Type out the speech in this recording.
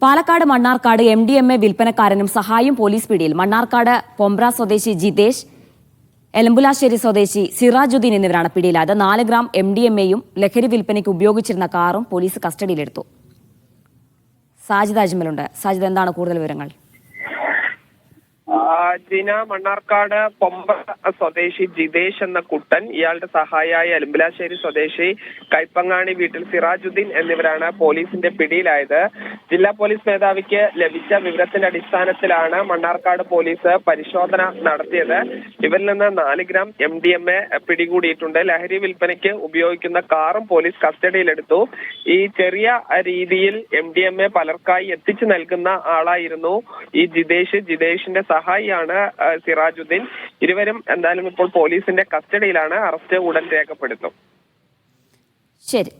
Palakkad Mannarkkad MDMA വിൽപ്പനക്കാരനും സഹായിയും police പിടിയിൽ. മണ്ണാർക്കാട് പൊമ്പ്ര സ്വദേശി ജിതേഷ്, എലമ്പുലാശ്ശേരി സ്വദേശി സിറാജുദ്ദീൻ എന്നിവരാണ് പിടിയിലായത്. 4 ഗ്രാം MDMAയും ലഹരി വിൽപ്പനയ്ക്ക് ഉപയോഗിച്ചിരുന്ന കാറും പോലീസ് കസ്റ്റഡിയിലെടുത്തു. സാജിദ് അജ്മലുണ്ട്. സാജിദ്, എന്താണ് കൂടുതൽ വിവരങ്ങൾ? ജിന, മണ്ണാർക്കാട് പൊമ്പ സ്വദേശി ജിതേഷ് എന്ന കുട്ടൻ, ഇയാളുടെ സഹായിയായ എലമ്പുലാശ്ശേരി സ്വദേശി കൈപ്പങ്ങാണി വീട്ടിൽ സിറാജുദ്ദീൻ എന്നിവരാണ് പോലീസിന്റെ പിടിയിലായത്. ജില്ലാ പോലീസ് മേധാവിക്ക് ലഭിച്ച വിവരത്തിന്റെ അടിസ്ഥാനത്തിലാണ് മണ്ണാർക്കാട് പോലീസ് പരിശോധന നടത്തിയത്. ഇവരിൽ നിന്ന് 4 ഗ്രാം MDMA പിടികൂടിയിട്ടുണ്ട്. ലഹരി വിൽപ്പനയ്ക്ക് ഉപയോഗിക്കുന്ന കാറും പോലീസ് കസ്റ്റഡിയിലെടുത്തു. ഈ ചെറിയ രീതിയിൽ MDMA പലർക്കായി എത്തിച്ചു നൽകുന്ന ആളായിരുന്നു ഈ ജിതേഷിന്റെ സഹായിയാണ് സിറാജുദ്ദീൻ. ഇരുവരും എന്തായാലും ഇപ്പോൾ പോലീസിന്റെ കസ്റ്റഡിയിലാണ്. അറസ്റ്റ് ഉടൻ രേഖപ്പെടുത്തും. ശരി.